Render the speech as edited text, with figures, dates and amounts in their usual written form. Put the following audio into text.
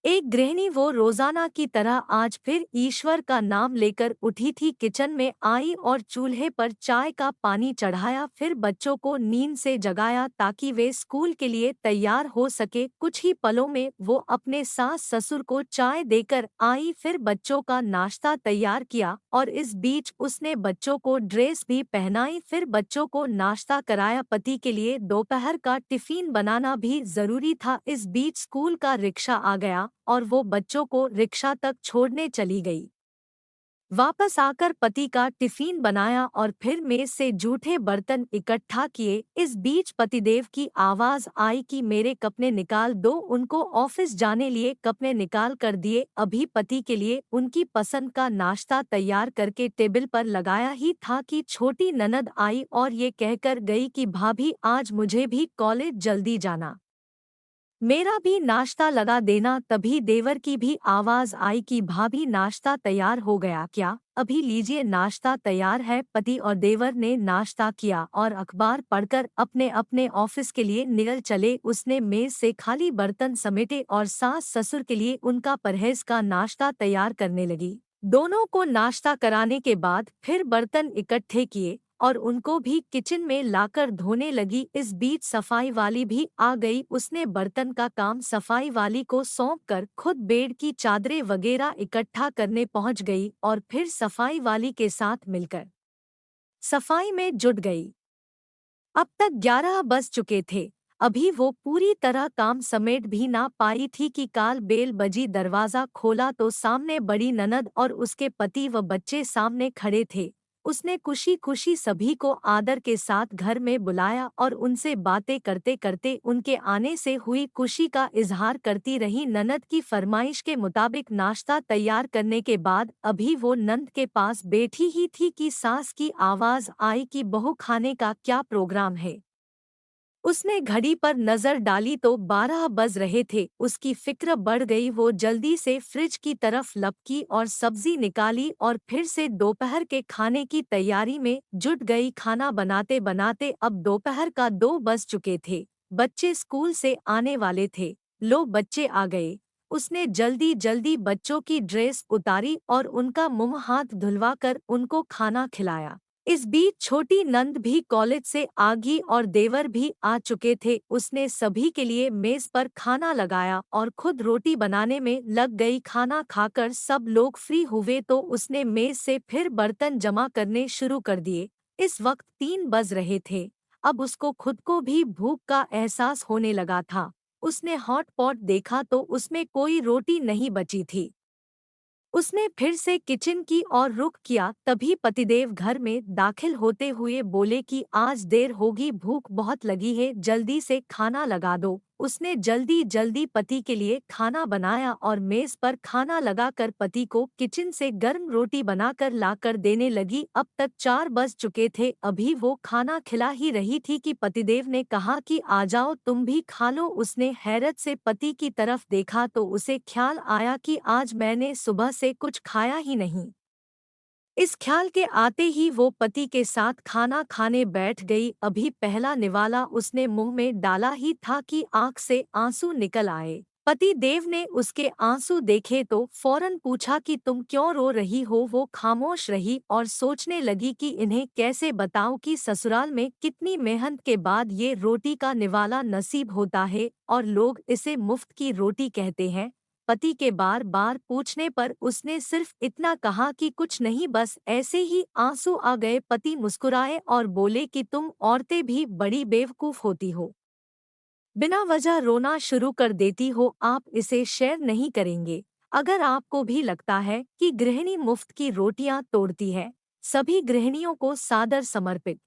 एक गृहिणी वो रोजाना की तरह आज फिर ईश्वर का नाम लेकर उठी थी। किचन में आई और चूल्हे पर चाय का पानी चढ़ाया, फिर बच्चों को नींद से जगाया ताकि वे स्कूल के लिए तैयार हो सके। कुछ ही पलों में वो अपने सास ससुर को चाय देकर आई, फिर बच्चों का नाश्ता तैयार किया और इस बीच उसने बच्चों को ड्रेस भी पहनाई, फिर बच्चों को नाश्ता कराया। पति के लिए दोपहर का टिफिन बनाना भी जरूरी था। इस बीच स्कूल का रिक्शा आ गया और वो बच्चों को रिक्शा तक छोड़ने चली गई। वापस आकर पति का टिफिन बनाया और फिर मेज से जूठे बर्तन इकट्ठा किए। इस बीच पतिदेव की आवाज आई कि मेरे कपड़े निकाल दो। उनको ऑफिस जाने लिए कपड़े निकाल कर दिए। अभी पति के लिए उनकी पसंद का नाश्ता तैयार करके टेबल पर लगाया ही था कि छोटी ननद आई और ये कहकर गई कि भाभी आज मुझे भी कॉलेज जल्दी जाना, मेरा भी नाश्ता लगा देना। तभी देवर की भी आवाज आई कि भाभी नाश्ता तैयार हो गया क्या? अभी लीजिए नाश्ता तैयार है। पति और देवर ने नाश्ता किया और अखबार पढ़कर अपने अपने ऑफिस के लिए निकल चले। उसने मेज से खाली बर्तन समेटे और सास ससुर के लिए उनका परहेज का नाश्ता तैयार करने लगी। दोनों को नाश्ता कराने के बाद फिर बर्तन इकट्ठे किए और उनको भी किचन में लाकर धोने लगी। इस बीच सफाई वाली भी आ गई। उसने बर्तन का काम सफाई वाली को सौंपकर खुद बेड की चादरें वगैरह इकट्ठा करने पहुंच गई और फिर सफाई वाली के साथ मिलकर सफाई में जुट गई। अब तक 11 बज चुके थे। अभी वो पूरी तरह काम समेट भी ना पाई थी कि काल बेल बजी। दरवाजा खोला तो सामने बड़ी ननद और उसके पति व बच्चे सामने खड़े थे। उसने खुशी खुशी सभी को आदर के साथ घर में बुलाया और उनसे बातें करते करते उनके आने से हुई खुशी का इजहार करती रही। ननद की फरमाइश के मुताबिक नाश्ता तैयार करने के बाद अभी वो नंद के पास बैठी ही थी कि सास की आवाज आई कि बहू खाने का क्या प्रोग्राम है। उसने घड़ी पर नजर डाली तो 12 बज रहे थे। उसकी फिक्र बढ़ गई। वो जल्दी से फ्रिज की तरफ लपकी और सब्जी निकाली और फिर से दोपहर के खाने की तैयारी में जुट गई। खाना बनाते बनाते अब दोपहर का 2 बज चुके थे। बच्चे स्कूल से आने वाले थे। लो बच्चे आ गए। उसने जल्दी जल्दी बच्चों की ड्रेस उतारी और उनका मुंह हाथ धुलवाकर उनको खाना खिलाया। इस बीच छोटी नंद भी कॉलेज से आ गई और देवर भी आ चुके थे। उसने सभी के लिए मेज पर खाना लगाया और खुद रोटी बनाने में लग गई। खाना खाकर सब लोग फ्री हुए तो उसने मेज से फिर बर्तन जमा करने शुरू कर दिए। इस वक्त 3 बज रहे थे। अब उसको खुद को भी भूख का एहसास होने लगा था। उसने हॉट पॉट देखा तो उसमें कोई रोटी नहीं बची थी। उसने फिर से किचन की ओर रुख किया। तभी पतिदेव घर में दाखिल होते हुए बोले कि आज देर होगी, भूख बहुत लगी है, जल्दी से खाना लगा दो। उसने जल्दी जल्दी पति के लिए खाना बनाया और मेज पर खाना लगाकर पति को किचन से गर्म रोटी बनाकर लाकर देने लगी। अब तक 4 बज चुके थे। अभी वो खाना खिला ही रही थी कि पतिदेव ने कहा कि आ जाओ तुम भी खा लो। उसने हैरत से पति की तरफ देखा तो उसे ख्याल आया कि आज मैंने सुबह से कुछ खाया ही नहीं। इस ख्याल के आते ही वो पति के साथ खाना खाने बैठ गई। अभी पहला निवाला उसने मुंह में डाला ही था कि आंख से आंसू निकल आए। पति देव ने उसके आंसू देखे तो फौरन पूछा कि तुम क्यों रो रही हो। वो खामोश रही और सोचने लगी कि इन्हें कैसे बताऊं कि ससुराल में कितनी मेहनत के बाद ये रोटी का निवाला नसीब होता है और लोग इसे मुफ्त की रोटी कहते हैं। पति के बार बार पूछने पर उसने सिर्फ इतना कहा कि कुछ नहीं, बस ऐसे ही आंसू आ गए। पति मुस्कुराए और बोले कि तुम औरतें भी बड़ी बेवकूफ होती हो, बिना वजह रोना शुरू कर देती हो। आप इसे शेयर नहीं करेंगे अगर आपको भी लगता है कि गृहिणी मुफ्त की रोटियां तोड़ती है। सभी गृहिणियों को सादर समर्पित।